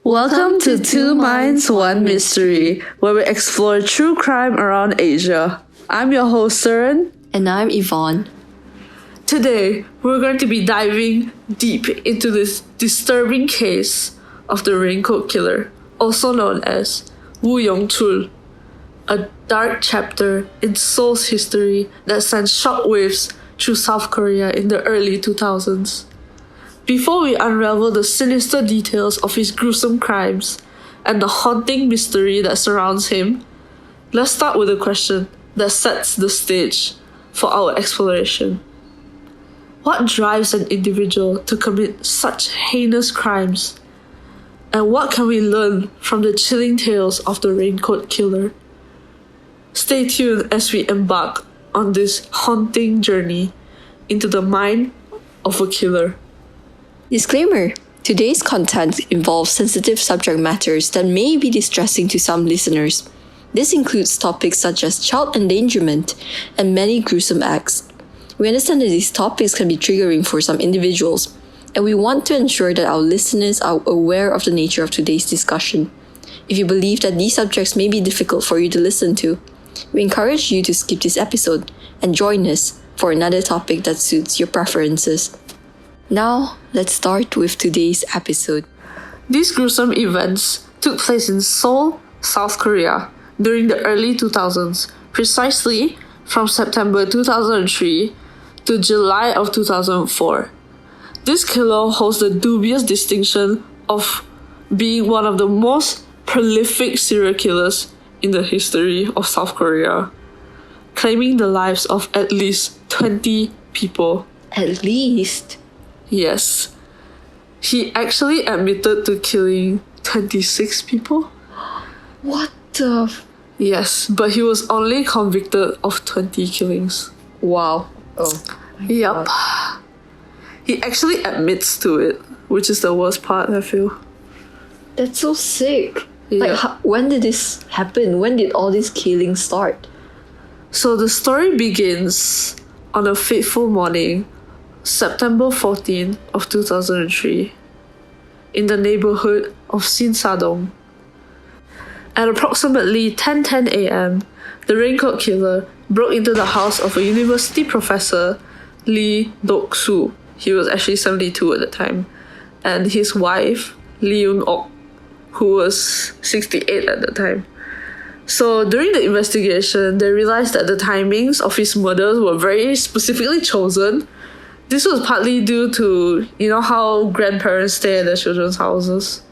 Welcome to Two Minds, One Mystery, where we explore true crime around Asia. I'm your host, Suren. And I'm Yvonne. Today, we're going to be diving deep into this disturbing case of the raincoat killer, also known as Yoo Young-chul, a dark chapter in Seoul's history that sent shockwaves through South Korea in the early 2000s. Before we unravel the sinister details of his gruesome crimes and the haunting mystery that surrounds him, let's start with a question that sets the stage for our exploration. What drives an individual to commit such heinous crimes? And what can we learn from the chilling tales of the raincoat killer? Stay tuned as we embark on this haunting journey into the mind of a killer. Disclaimer: today's content involves sensitive subject matters that may be distressing to some listeners. This includes topics such as child endangerment and many gruesome acts. We understand that these topics can be triggering for some individuals, and we want to ensure that our listeners are aware of the nature of today's discussion. If you believe that these subjects may be difficult for you to listen to, we encourage you to skip this episode and join us for another topic that suits your preferences. Now, let's start with today's episode. These gruesome events took place in Seoul, South Korea, during the early 2000s, precisely from September 2003 to July of 2004. This killer holds the dubious distinction of being one of the most prolific serial killers in the history of South Korea, claiming the lives of at least 20 people. At least? Yes. He actually admitted to killing 26 people. What the? Yes, but he was only convicted of 20 killings. Wow. Oh. Yup. God. He actually admits to it, which is the worst part, I feel. That's so sick. Yeah. When did this happen? When did all these killings start? So the story begins on a fateful morning, September 14 of 2003, in the neighborhood of Sinsadong. At approximately 10:10 a.m., the raincoat killer broke into the house of a university professor, Lee Dok-soo. He was actually 72 at the time, and his wife, Lee Yoon-ok, who was 68 at the time. So during the investigation, they realized that the timings of his murders were very specifically chosen. This was partly due to, how grandparents stay at their children's houses.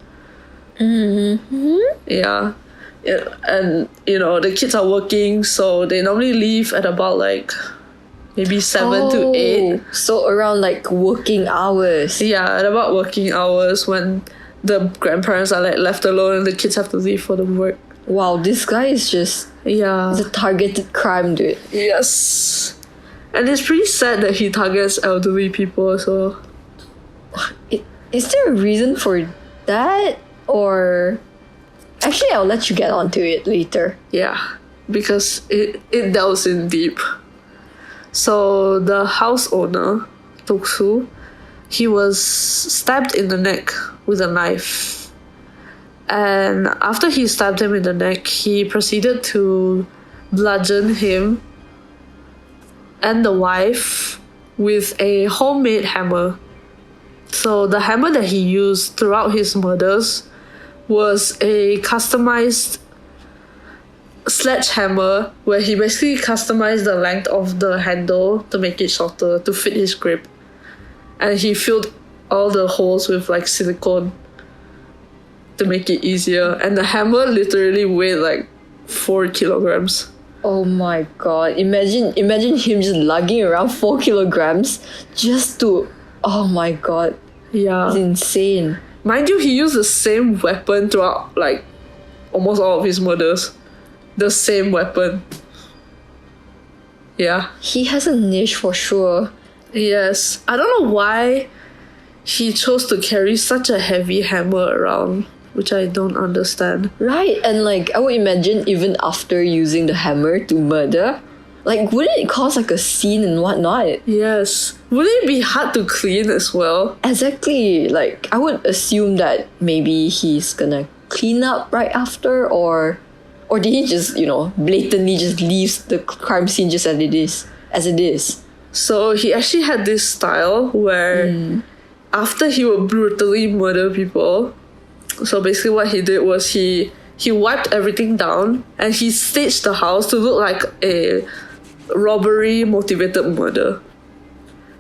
Mm-hmm. Yeah. And, the kids are working, so they normally leave at about maybe 7 to 8. So around working hours. Yeah, at about working hours when the grandparents are left alone and the kids have to leave for the work. Wow, this guy is just... Yeah. It's a targeted crime, dude. Yes. And it's pretty sad that he targets elderly people, so... Is there a reason for that? Or... Actually, I'll let you get onto it later. Yeah, because it delves in deep. So the house owner, Dok-soo, he was stabbed in the neck with a knife. And after he stabbed him in the neck, he proceeded to bludgeon him and the wife with a homemade hammer. So the hammer that he used throughout his murders was a customized sledgehammer where he basically customized the length of the handle to make it shorter to fit his grip. And he filled all the holes with silicone to make it easier. And the hammer literally weighed 4 kilograms. Oh my god. Imagine him just lugging around 4 kilograms just to... Oh my god. Yeah. It's insane. Mind you, he used the same weapon throughout almost all of his murders. The same weapon. Yeah. He has a niche for sure. Yes. I don't know why he chose to carry such a heavy hammer around, which I don't understand. Right, and I would imagine even after using the hammer to murder, Like, wouldn't it cause like a scene and whatnot? Yes. Would it be hard to clean as well? Exactly. Like, I would assume that maybe he's gonna clean up right after, or did he just, blatantly just leaves the crime scene just as it is? So he actually had this style where after he would brutally murder people, so basically what he did was he wiped everything down and he staged the house to look like a robbery motivated murder.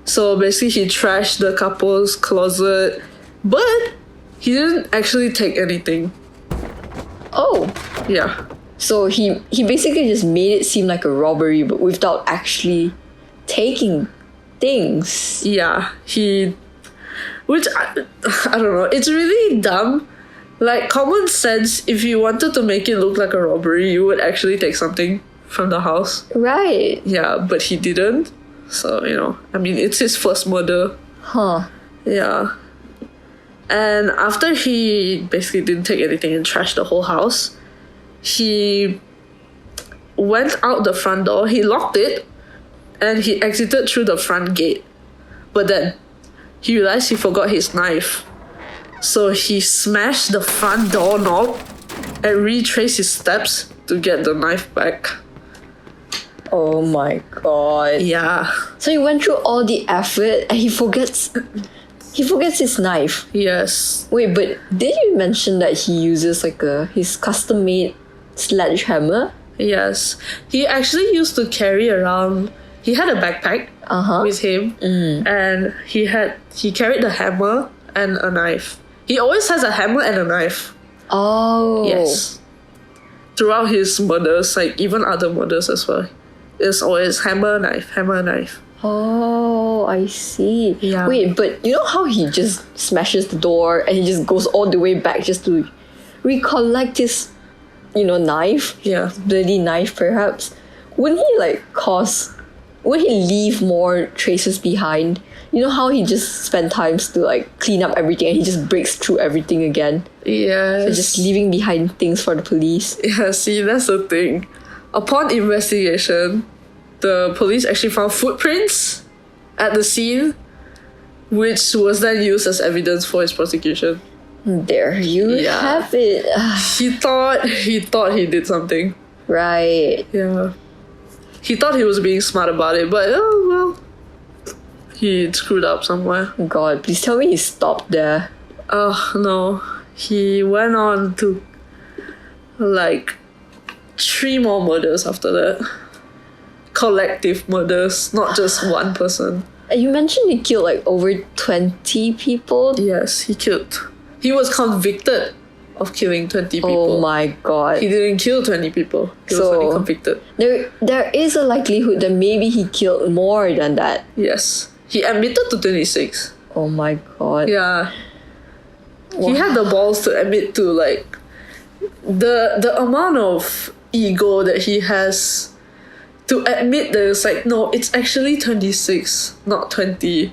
So basically he trashed the couple's closet, but he didn't actually take anything. Oh. Yeah. So he basically just made it seem like a robbery, but without actually taking things. Yeah. Which, I don't know, it's really dumb. Like, common sense, if you wanted to make it look like a robbery, you would actually take something from the house. Right. Yeah, but he didn't. So, it's his first murder. Huh. Yeah. And after he basically didn't take anything and trashed the whole house, he went out the front door, he locked it, and he exited through the front gate. But then he realized he forgot his knife. So he smashed the front doorknob and retraced his steps to get the knife back. Oh my god. Yeah. So he went through all the effort and he forgets his knife. Yes. Wait, but did you mention that he uses like his custom made sledgehammer? Yes. He actually used to carry around, he had a backpack with him, and he carried a hammer and a knife. He always has a hammer and a knife. Oh. Yes. Throughout his murders, like even other murders as well. It's always hammer, knife. Oh, I see. Yeah. Wait, but you know how he just smashes the door and he just goes all the way back just to recollect his, knife? Yeah. Bloody knife, perhaps. Wouldn't he leave more traces behind? You know how he just spent times to like clean up everything and he just breaks through everything again? Yes. So just leaving behind things for the police. Yeah, see, that's the thing. Upon investigation, the police actually found footprints at the scene, which was then used as evidence for his prosecution. There you have it. He thought he did something. Right. Yeah. He thought he was being smart about it, but he screwed up somewhere. God, please tell me he stopped there. Oh, no. He went on to, 3 more murders after that. Collective murders, not just one person. You mentioned he killed over 20 people? Yes, he was convicted of killing 20 people. Oh my god. He didn't kill 20 people. He was only convicted. There is a likelihood that maybe he killed more than that. Yes. He admitted to 26. Oh my god. Yeah. Wow. He had the balls to admit to the amount of ego that he has to admit that it's no, it's actually 26, not 20.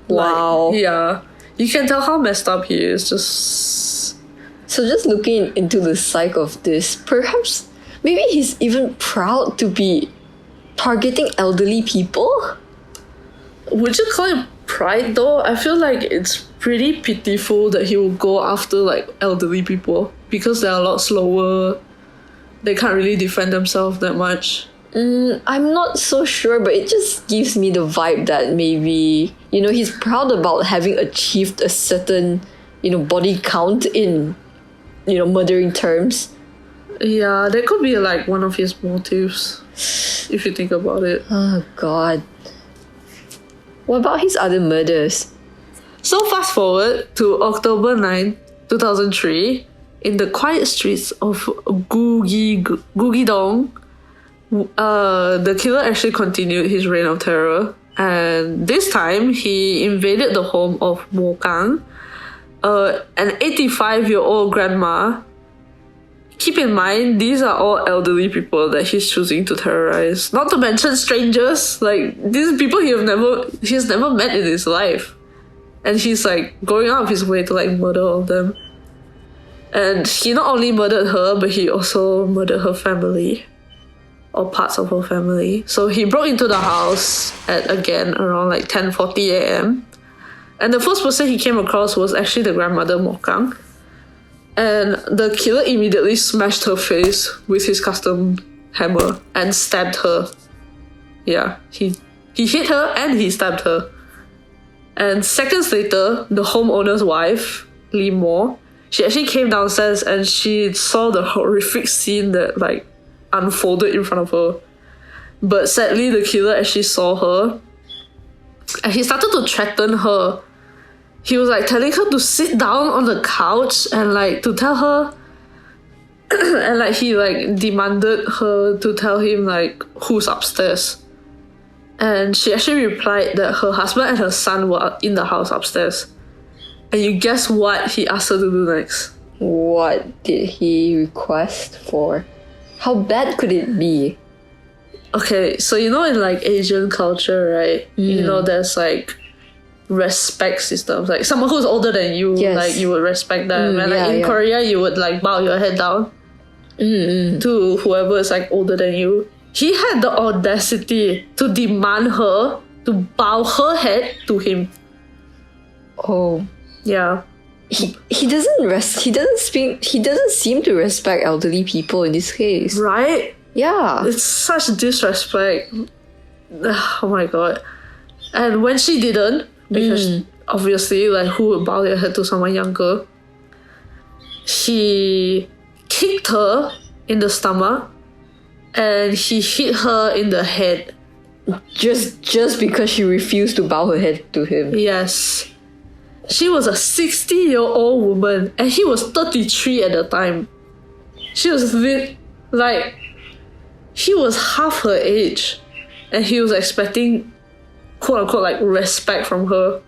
Wow. Yeah. You can tell how messed up he is. So just looking into the psyche of this, perhaps maybe he's even proud to be targeting elderly people? Would you call it pride though? I feel like it's pretty pitiful that he will go after elderly people because they're a lot slower. They can't really defend themselves that much. I'm not so sure, but it just gives me the vibe that maybe, he's proud about having achieved a certain, body count in, murdering terms. Yeah, that could be one of his motives, if you think about it. Oh, God. What about his other murders? So fast forward to October 9, 2003, in the quiet streets of Gugidong, the killer actually continued his reign of terror, and this time he invaded the home of Mo Kang, an 85-year-old grandma. Keep in mind, these are all elderly people that he's choosing to terrorize. Not to mention strangers. These are people he's never met in his life. And he's going out of his way to murder all of them. And he not only murdered her, but he also murdered her family. or parts of her family. So he broke into the house at, again, around like 10:40 a.m. And the first person he came across was actually the grandmother Mokang. And the killer immediately smashed her face with his custom hammer and stabbed her. Yeah, he hit her and he stabbed her. And seconds later, the homeowner's wife, Lee Moore, she actually came downstairs and she saw the horrific scene that like unfolded in front of her. But sadly, the killer actually saw her and he started to threaten her. He was like telling her to sit down on the couch and like to tell her and like he like demanded her to tell him like who's upstairs. And she actually replied that her husband and her son were in the house upstairs. And you guess what he asked her to do next? What did he request for? How bad could it be? Okay, so you know in like Asian culture, right? You know there's like respect systems. Like someone who's older than you, Yes. like you would respect them. And like in yeah. Korea, you would like bow your head down to whoever is like older than you. He had the audacity to demand her to bow her head to him. Oh. Yeah. He doesn't seem to respect elderly people in this case. Right? Yeah. It's such disrespect. Oh my god. And when she didn't, because obviously, like, who would bow their head to someone younger? He kicked her in the stomach and he hit her in the head. Just because she refused to bow her head to him. Yes. She was a 60-year-old woman and he was 33 at the time. She was he was half her age and he was expecting quote-unquote like respect from her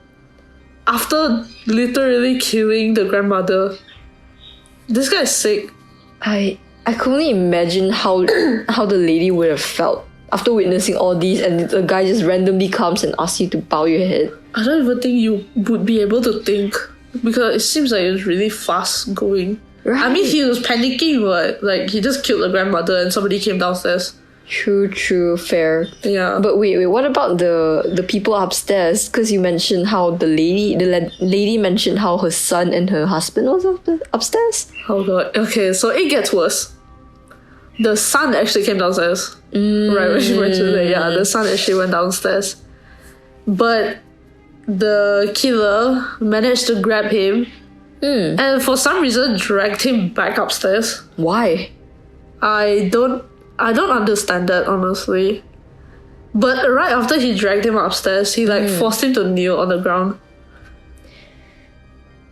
after literally killing the grandmother. This guy is sick. I can only imagine how the lady would have felt after witnessing all these and the guy just randomly comes and asks you to bow your head. I don't even think you would be able to think because it seems like it's really fast going. Right. I mean, he was panicking, but like he just killed the grandmother and somebody came downstairs. True, fair. Yeah. But wait, what about the people upstairs? Because you mentioned how the lady mentioned how her son and her husband was upstairs. Oh god. Okay, so it gets worse. The son actually came downstairs. Right when she mentioned it, yeah, the son actually went downstairs. But the killer managed to grab him and for some reason dragged him back upstairs. Why? I don't understand that, honestly. But right after he dragged him upstairs, he like forced him to kneel on the ground.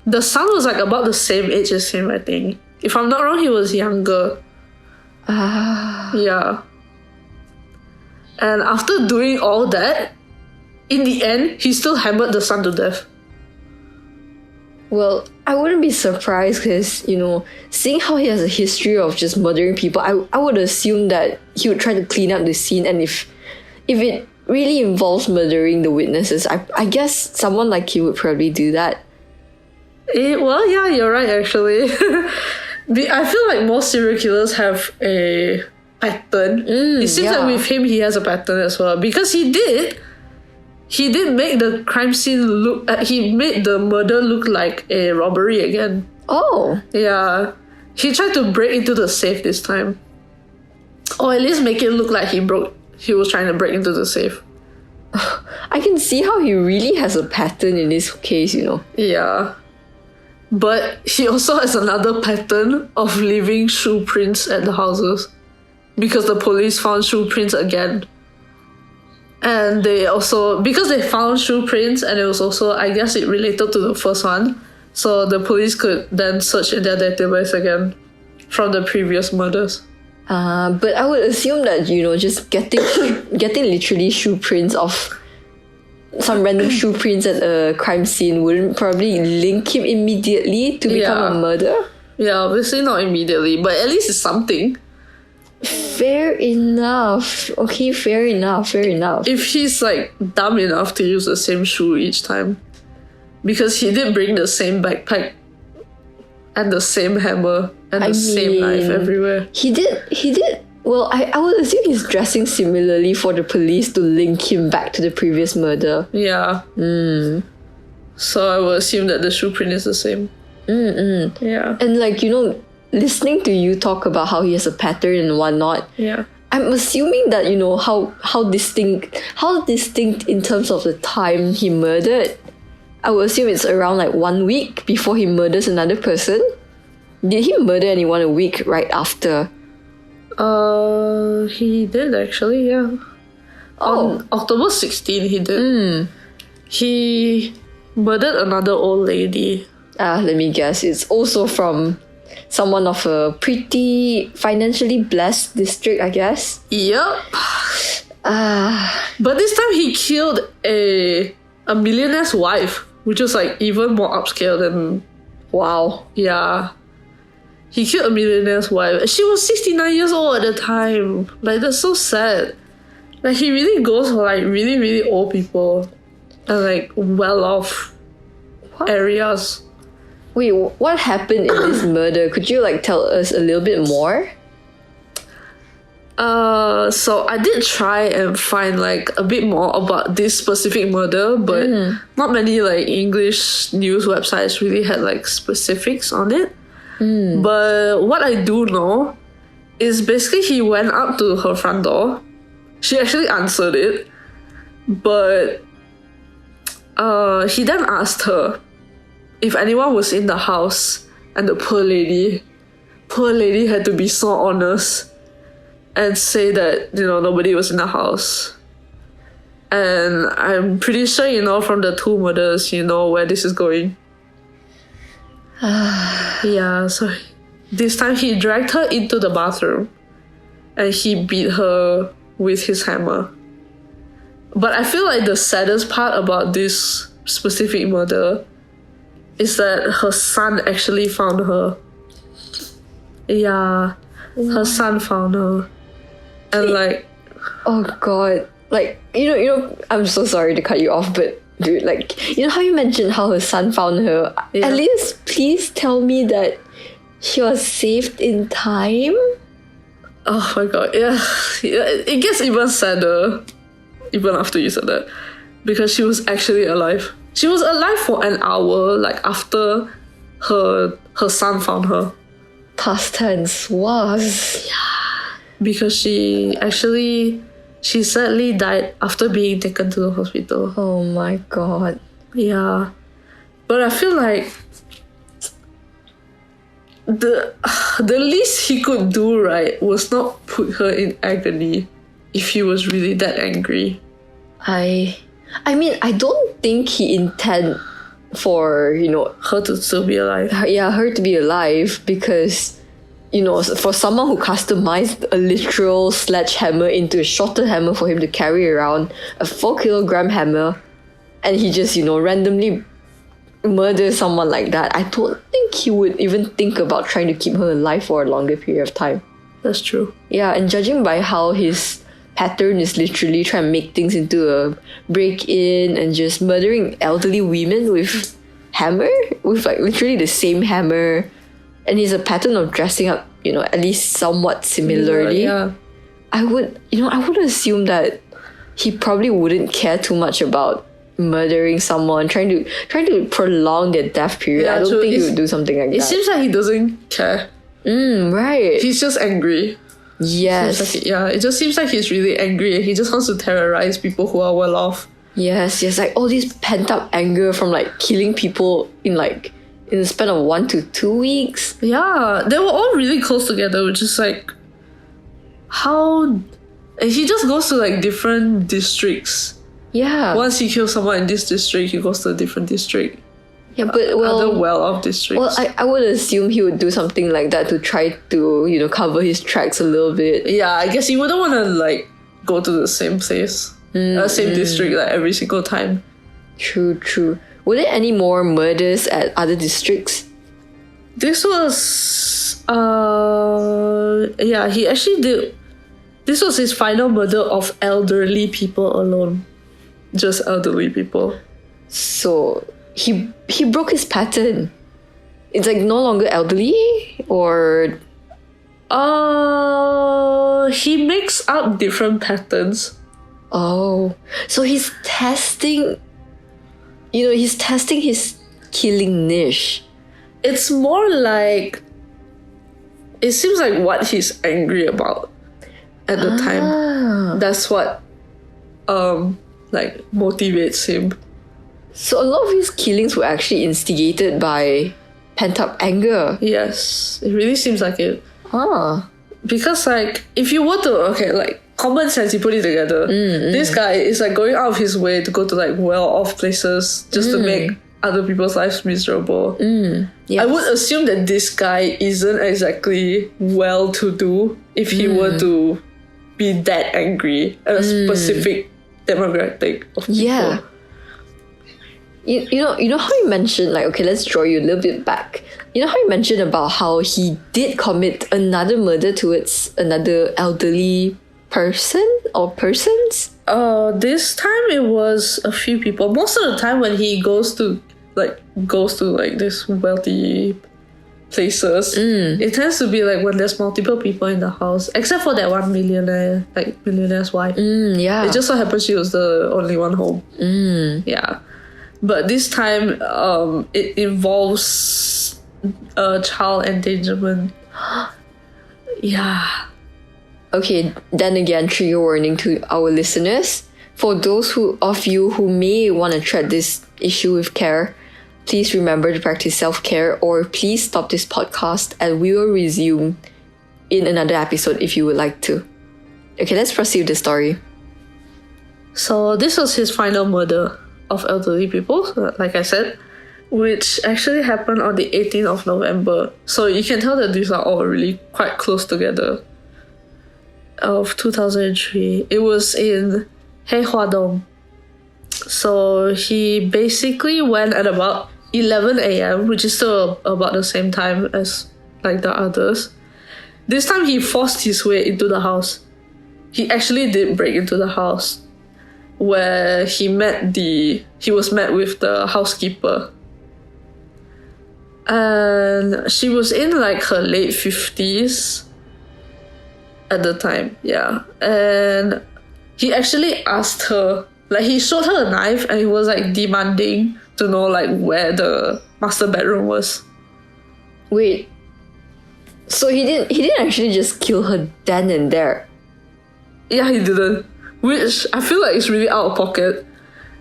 The son was like about the same age as him, I think. If I'm not wrong, he was younger. Yeah. And after doing all that, in the end, he still hammered the son to death. Well, I wouldn't be surprised because, you know, seeing how he has a history of just murdering people, I would assume that he would try to clean up the scene, and if it really involves murdering the witnesses, I guess someone like you would probably do that. Well, yeah, you're right, actually. I feel like most serial killers have a pattern. It seems like with him, he has a pattern as well. Because he did make the crime scene look... he made the murder look like a robbery again. Oh. Yeah. He tried to break into the safe this time. Or at least make it look like he was trying to break into the safe. I can see how he really has a pattern in this case, you know. Yeah. But he also has another pattern of leaving shoe prints at the houses. Because the police found shoe prints again. And they also, because they found shoe prints and it was also, I guess it related to the first one. So the police could then search in their database again from the previous murders. But I would assume that, you know, just getting literally shoe prints of some random shoe prints at a crime scene wouldn't probably link him immediately to become a murder. Yeah, obviously not immediately, but at least it's something. Fair enough. Okay, fair enough. If he's like dumb enough to use the same shoe each time. Because he did bring the same backpack and the same hammer and the same knife everywhere. He did Well, I would assume he's dressing similarly for the police to link him back to the previous murder. Yeah. So I will assume that the shoe print is the same. Yeah. And like, you know, listening to you talk about how he has a pattern and whatnot, Yeah. I'm assuming that, you know, how distinct in terms of the time he murdered. I would assume it's around like 1 week before he murders another person. Did he murder anyone a week right after? He did actually, yeah. On October 16th, he did. He murdered another old lady. Let me guess. It's also from someone of a pretty financially blessed district, I guess. Yep. But this time he killed a millionaire's wife, which was like even more upscale than. Wow. Yeah. He killed a millionaire's wife. She was 69 years old at the time. Like, that's so sad. Like, he really goes for like really, really old people and like well-off areas. Wait, what happened in this murder? Could you like tell us a little bit more? So I did try and find like a bit more about this specific murder, but not many like English news websites really had like specifics on it. But what I do know is basically he went up to her front door. She actually answered it, but he then asked her if anyone was in the house, and the poor lady had to be so honest and say that, you know, nobody was in the house. And I'm pretty sure, you know, from the two murders, you know where this is going. Yeah, so this time he dragged her into the bathroom and he beat her with his hammer. But I feel like the saddest part about this specific murder is that her son actually found her. Yeah, her son found her. And like, oh god, like, you know, I'm so sorry to cut you off, but dude, like, you know how you mentioned how her son found her? Yeah. At least please tell me that she was saved in time. oh my god, yeah, it gets even sadder even after you said that, because she was actually alive. She was alive for an hour, like after her son found her. Past tense was. Because she sadly died after being taken to the hospital. Oh my god. Yeah. But I feel like the least he could do, right, was not put her in agony if he was really that angry. I mean, I don't think he intended for, you know, Her to still be alive. her to be alive, because, you know, for someone who customized a literal sledgehammer into a shorter hammer for him to carry around, a 4-kilogram hammer, and he just, you know, randomly murders someone like that, I don't think he would even think about trying to keep her alive for a longer period of time. That's true. Yeah, and judging by how his pattern is literally trying to make things into a break-in and just murdering elderly women with hammer, with like literally the same hammer, and he's a pattern of dressing up, you know, at least somewhat similarly. Yeah. I would assume that he probably wouldn't care too much about murdering someone, trying to prolong their death period. Yeah, I don't true. think he would do something like It that. seems like he doesn't care. Right. He's just angry. Yes. Yeah, it just seems like he's really angry and he just wants to terrorize people who are well off. Yes, like all this pent up anger from like killing people in the span of 1 to 2 weeks. Yeah, they were all really close together, which is like how. And he just goes to like different districts. Yeah. Once he kills someone in this district, he goes to a different district. Yeah, but Other well-off districts. Well, I would assume he would do something like that to try to, you know, cover his tracks a little bit. Yeah, I guess you wouldn't want to like go to the same place, same district like every single time. True. Were there any more murders at other districts? This was he actually did. This was his final murder of elderly people alone. Just elderly people. So he broke his pattern. It's like no longer elderly, or He makes up different patterns. Oh, so he's testing. He's testing his killing niche. It's more like, it seems like what he's angry about at the time. That's what motivates him. So a lot of his killings were actually instigated by pent-up anger. Yes, it really seems like it. Ah. Because if you were to, common sense, you put it together, this guy is going out of his way to go to well-off places just to make other people's lives miserable. Yes. I would assume that this guy isn't exactly well-to-do if he were to be that angry at a specific demographic of people. Yeah. You know how you mentioned, let's draw you a little bit back. You know how you mentioned about how he did commit another murder towards another elderly person or persons? This time it was a few people. Most of the time when he goes to this wealthy places, it tends to be when there's multiple people in the house, except for that one millionaire's wife. Yeah. It just so happens she was the only one home. Yeah. But this time, it involves child endangerment. Yeah. Okay, then again, trigger warning to our listeners. For those of you who may want to tread this issue with care, please remember to practice self-care, or please stop this podcast and we will resume in another episode if you would like to. Okay, let's proceed with the story. So this was his final murder of elderly people, like I said, which actually happened on the 18th of November. So you can tell that these are all really quite close together. Of 2003. It was in Haehwadong. So he basically went at about 11 a.m., which is still about the same time as the others. This time he forced his way into the house. He actually did break into the house, where he was met with the housekeeper. And she was in her late 50s at the time, yeah. And he actually asked her, he showed her a knife and he was demanding to know where the master bedroom was. Wait, so he didn't actually just kill her then and there? Yeah, he didn't. Which I feel it's really out of pocket,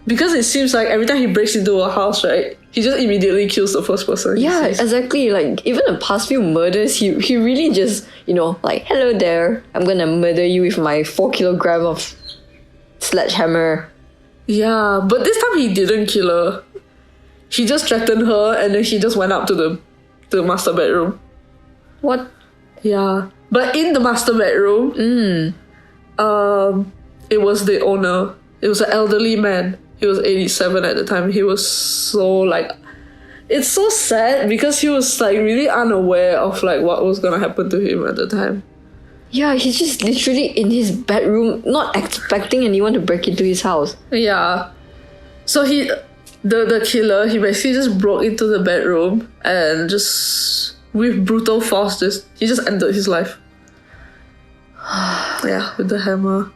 because it seems every time he breaks into a house, right, he just immediately kills the first person. Yeah, exactly. Even the past few murders, he really just, hello there, I'm gonna murder you with my 4 kilogram of sledgehammer. Yeah, but this time he didn't kill her. He just threatened her and then he just went up to the master bedroom. What? Yeah. But in the master bedroom, it was the owner. It was an elderly man. He was 87 at the time. He was so it's so sad because he was really unaware of what was gonna happen to him at the time. Yeah, he's just literally in his bedroom, not expecting anyone to break into his house. Yeah. So the killer, he basically just broke into the bedroom and just with brutal force he just ended his life. Yeah, with the hammer.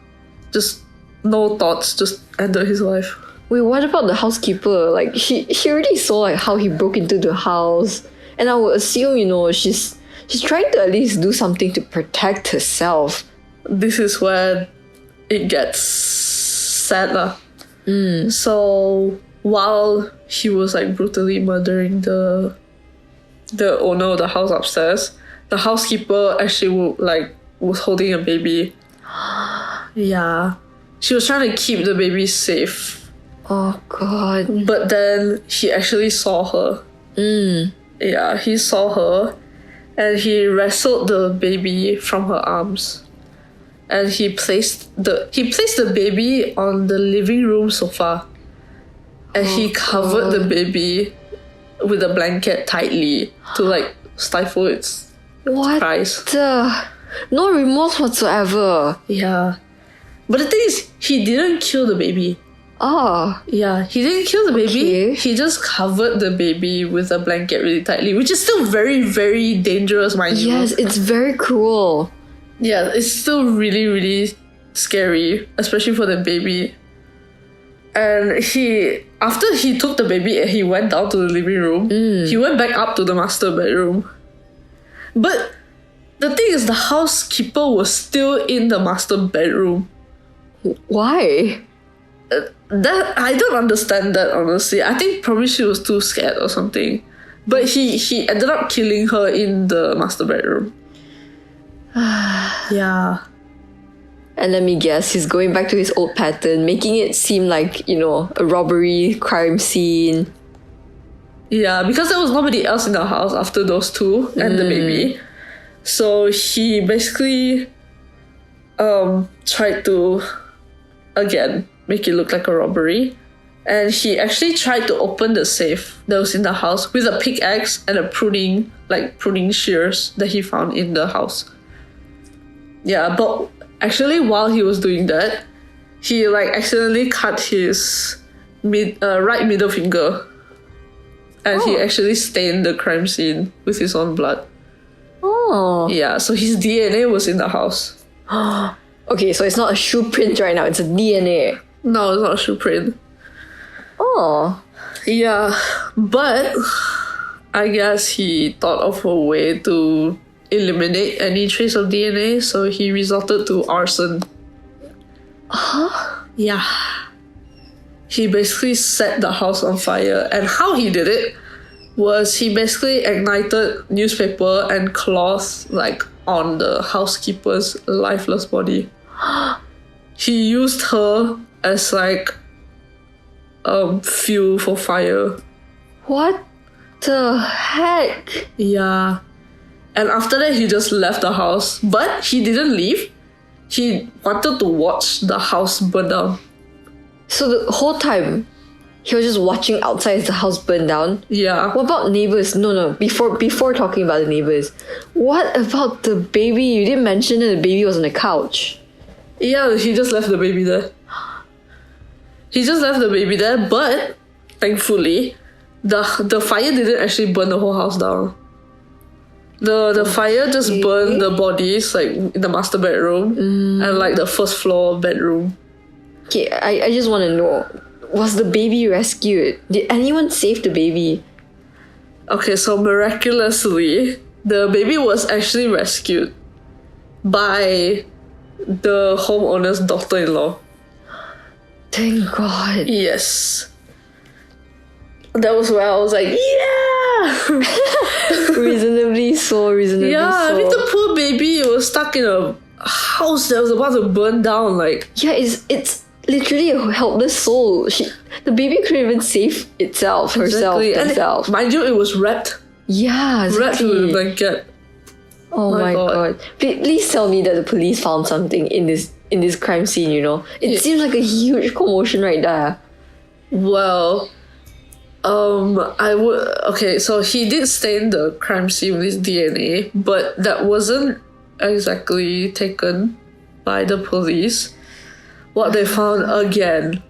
Just no thoughts, just ended his life. Wait, what about the housekeeper? She already saw how he broke into the house, and I would assume she's trying to at least do something to protect herself. This is where it gets sad. So while he was brutally murdering the owner of the house upstairs, the housekeeper actually was holding a baby. Yeah. She was trying to keep the baby safe. Oh god. But then he actually saw her. Yeah, he saw her and he wrestled the baby from her arms. And he placed the baby on the living room sofa. And he covered the baby with a blanket tightly to stifle its cries. No remorse whatsoever. Yeah. But the thing is, he didn't kill the baby. Oh, Yeah, he didn't kill the baby. Okay. He just covered the baby with a blanket really tightly, which is still very, very dangerous, mind you. yes, it's very cruel. Yeah, it's still really, really scary, especially for the baby. And after he took the baby and he went down to the living room, he went back up to the master bedroom. But the thing is, the housekeeper was still in the master bedroom. Why? That I don't understand that, honestly. I think probably she was too scared or something. But he ended up killing her in the master bedroom. Yeah. And let me guess, he's going back to his old pattern, making it seem like, you know, a robbery, crime scene. Yeah, because there was nobody else in the house after those two and the baby. So he basically tried to, again, make it look like a robbery. And he actually tried to open the safe that was in the house with a pickaxe and a pruning shears that he found in the house. Yeah, but actually while he was doing that, he accidentally cut his right middle finger. And he actually stained the crime scene with his own blood. Oh. Yeah, so his DNA was in the house. Okay, so it's not a shoe print right now, it's a DNA. No, it's not a shoe print. Oh. Yeah, but I guess he thought of a way to eliminate any trace of DNA, so he resorted to arson. Huh? Yeah. He basically set the house on fire, and how he did it was he basically ignited newspaper and cloth on the housekeeper's lifeless body. He used her as fuel for fire. What the heck? Yeah. And after that, he just left the house. But he didn't leave. He wanted to watch the house burn down. So the whole time, he was just watching outside as the house burned down? Yeah. What about neighbors? No. Before talking about the neighbors, what about the baby? You didn't mention that the baby was on the couch. Yeah, he just left the baby there. But thankfully, the fire didn't actually burn the whole house down. The fire just burned the bodies in the master bedroom and the first floor bedroom. Okay, I just want to know, was the baby rescued? Did anyone save the baby? Okay, so miraculously, the baby was actually rescued by the homeowner's daughter-in-law. Thank God. Yes. That was where I was like, yeah! reasonably so. Yeah, I mean, the poor baby was stuck in a house that was about to burn down. Yeah, it's literally a helpless soul. The baby couldn't even save herself. And mind you, it was wrapped. Yeah, exactly. Wrapped with a blanket. Oh my God. Please tell me that the police found something in this crime scene, you know? It seems like a huge commotion right there. Well, okay, so he did stain the crime scene with his DNA, but that wasn't exactly taken by the police. What they found again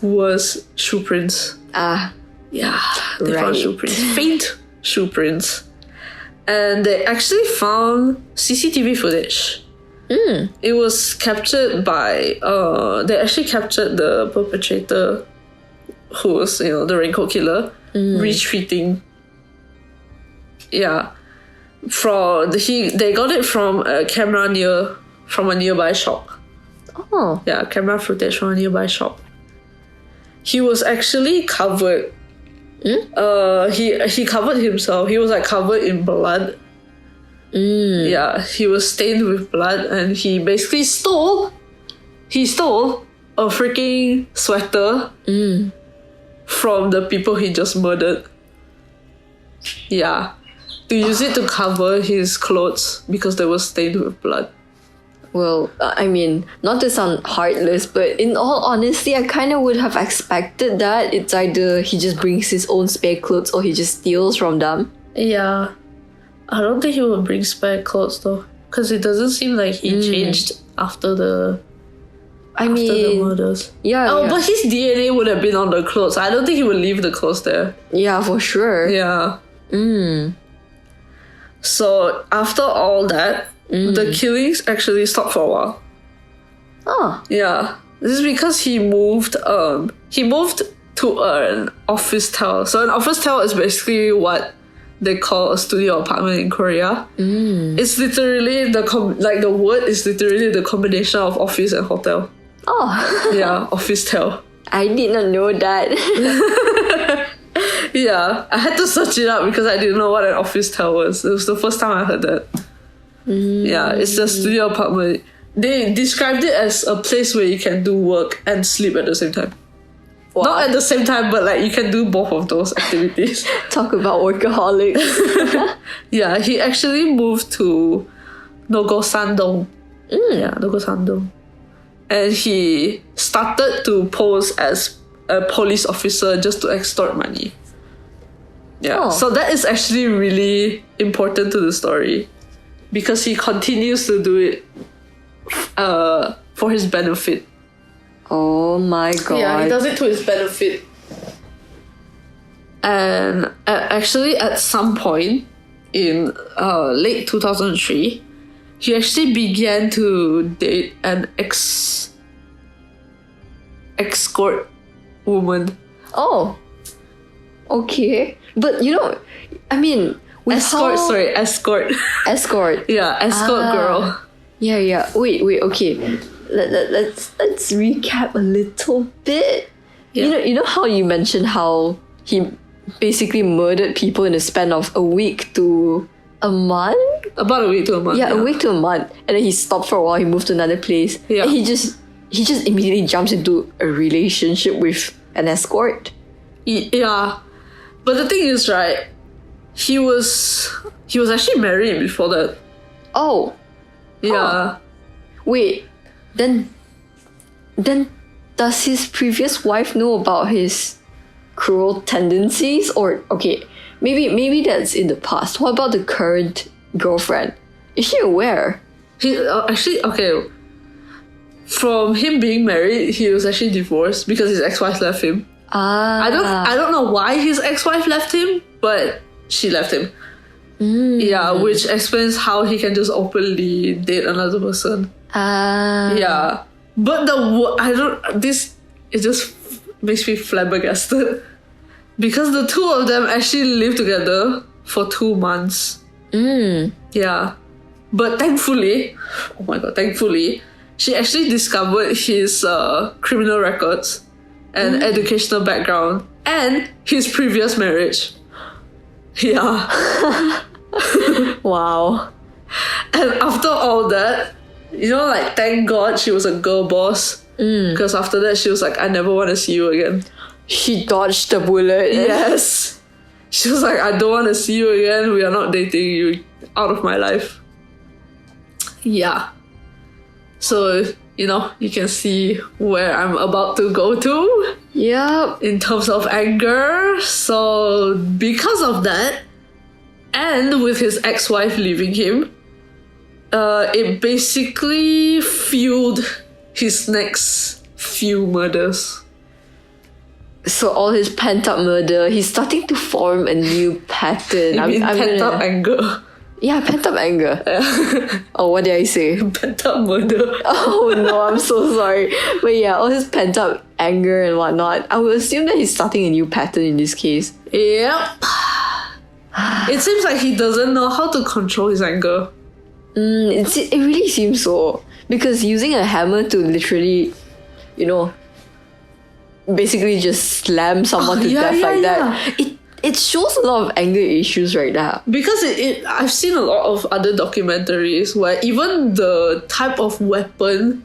was shoe prints. Yeah, they found shoe prints. Faint shoe prints. And they actually found CCTV footage. It was captured by, they actually captured the perpetrator, who was, the raincoat killer, retreating. Yeah. They got it from a camera from a nearby shop. Oh. Yeah, camera footage from a nearby shop. He was actually covered. He covered himself. He was covered in blood. Yeah, he was stained with blood, and he basically stole a freaking sweater from the people he just murdered. Yeah, to use it to cover his clothes because they were stained with blood. Well, I mean, not to sound heartless, but in all honesty, I kind of would have expected that. It's either he just brings his own spare clothes or he just steals from them. Yeah. I don't think he would bring spare clothes though, because it doesn't seem like he changed after the I after the mean, murders. yeah. Oh, yeah. but his DNA would have been on the clothes. I don't think he would leave the clothes there. Yeah, for sure. Yeah. Mm. So after all that, the killings actually stopped for a while. Oh. Yeah. This is because he moved to an office tower. So an office tower is basically what they call a studio apartment in Korea. It's literally the word is literally the combination of office and hotel. Oh. Yeah, office tower. I did not know that. Yeah, I had to search it up because I didn't know what an office tower was. It was the first time I heard that. Yeah, it's a studio apartment. They described it as a place where you can do work and sleep at the same time. Wow. Not at the same time, but like you can do both of those activities. Talk about workaholics. Yeah, he actually moved to Nogosandong. Yeah, Nogosandong. And he started to pose as a police officer just to extort money. Yeah, Oh. so that is actually really important to the story because he continues to do it for his benefit. Oh my god. Yeah, he does it to his benefit. And actually, at some point in late 2003, he actually began to date an escort woman. Oh. Okay. But I mean, with Escort. Escort. Yeah, escort girl. Yeah. Wait. Okay. Let's recap a little bit. Yeah. You know how you mentioned how he basically murdered people in a span of a week to a month? About a week to a month. Yeah, a week to a month. And then he stopped for a while, he moved to another place. Yeah. And he just immediately jumps into a relationship with an escort. Yeah. But the thing is, right, he was actually married before that. Oh. Yeah. Wait. Then does his previous wife know about his cruel tendencies? Or okay, maybe that's in the past. What about the current girlfriend? Is she aware? He actually, okay. From him being married, he was actually divorced because his ex-wife left him. Ah. I don't know why his ex-wife left him, but she left him. Yeah, which explains how he can just openly date another person. Ah. Yeah, but it just makes me flabbergasted because the two of them actually lived together for 2 months. Yeah, but thankfully, oh my god, she actually discovered his criminal records and educational background and his previous marriage. Yeah. Wow. And after all that, thank God she was a girl boss. Because after that, she was like, I never want to see you again. She dodged the bullet. Yes. She was like, I don't want to see you again. We are not dating. You out of my life. Yeah. So, you can see where I'm about to go to. Yep. In terms of anger. So, because of that, and with his ex-wife leaving him, it basically fueled his next few murders. So all his pent-up murder, he's starting to form a new pattern. Pent-up anger. Yeah, pent-up anger. Oh, what did I say? Pent-up murder. Oh no, I'm so sorry. But yeah, all his pent-up anger and whatnot, I would assume that he's starting a new pattern in this case. Yep. It seems like he doesn't know how to control his anger. It really seems so. Because using a hammer to literally, basically just slam someone to death like that, it shows a lot of anger issues right now. Because I've seen a lot of other documentaries where even the type of weapon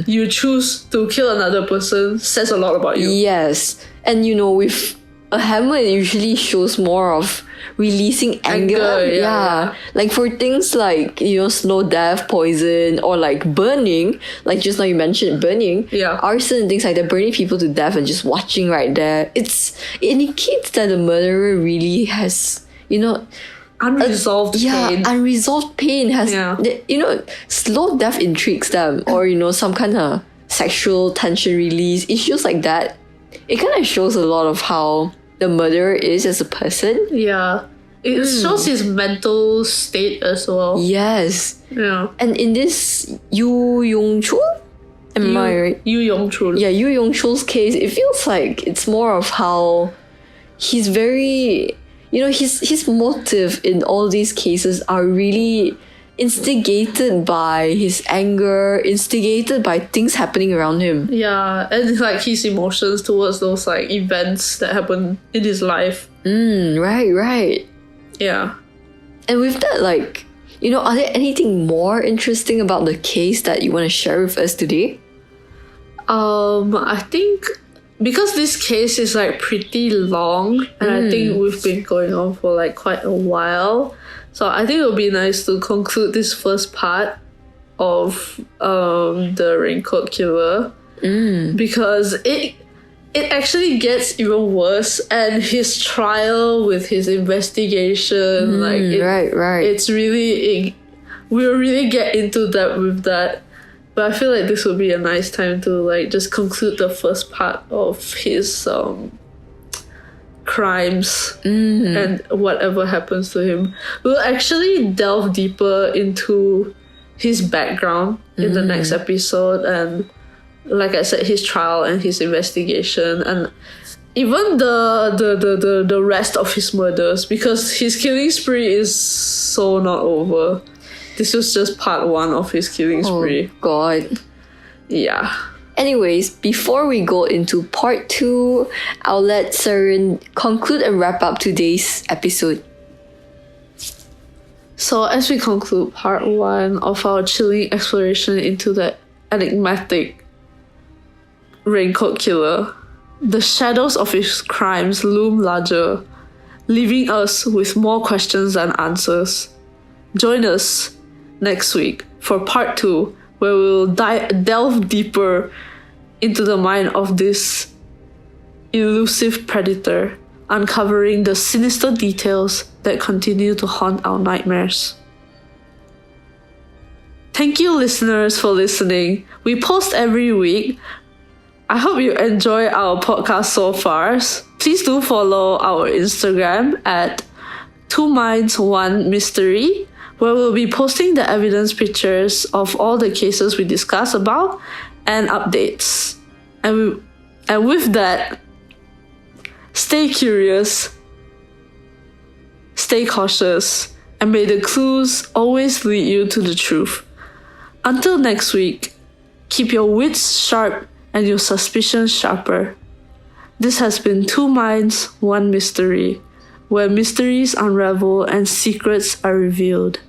you choose to kill another person says a lot about you. Yes. And with a hammer, it usually shows more of releasing anger. Yeah. Like for things like, slow death, poison, or like burning, like just now you mentioned burning, arson and things like that, burning people to death and just watching right there. It indicates that the murderer really has, unresolved pain. Unresolved pain has, slow death intrigues them, or, some kind of sexual tension release, issues like that, it kind of shows a lot of how the murderer is as a person. Yeah. It shows his mental state as well. Yes. Yeah. And in this Yoo Young-chul, am I right? Yoo Young-chul. Yeah, Yoo Young-chul's case, it feels like it's more of how he's very, his motive in all these cases are really instigated by his anger, instigated by things happening around him. Yeah, and like his emotions towards those like events that happen in his life. Right. Yeah. And with that, like, are there anything more interesting about the case that you want to share with us today? I think because this case is like pretty long, and I think we've been going on for like quite a while, so I think it would be nice to conclude this first part of the raincoat killer, because it actually gets even worse, and his trial with his investigation, right. It's really we'll really get into depth with that. But I feel like this would be a nice time to like just conclude the first part of his crimes and whatever happens to him. We'll actually delve deeper into his background in the next episode, and like I said, his trial and his investigation, and even the rest of his murders, because his killing spree is so not over. This was just part 1 of his killing spree. Oh God. Yeah. Anyways, before we go into part 2, I'll let Saren conclude and wrap up today's episode. So as we conclude part 1 of our chilling exploration into the enigmatic raincoat killer, the shadows of his crimes loom larger, leaving us with more questions than answers. Join us next week for part 2, where we'll delve deeper into the mind of this elusive predator, uncovering the sinister details that continue to haunt our nightmares. Thank you, listeners, for listening. We post every week. I hope you enjoy our podcast so far. Please do follow our Instagram at 2minds1mystery, where we'll be posting the evidence pictures of all the cases we discuss about and updates. And with that, stay curious, stay cautious, and may the clues always lead you to the truth. Until next week, keep your wits sharp and your suspicions sharper. This has been 2 Minds, 1 Mystery, where mysteries unravel and secrets are revealed.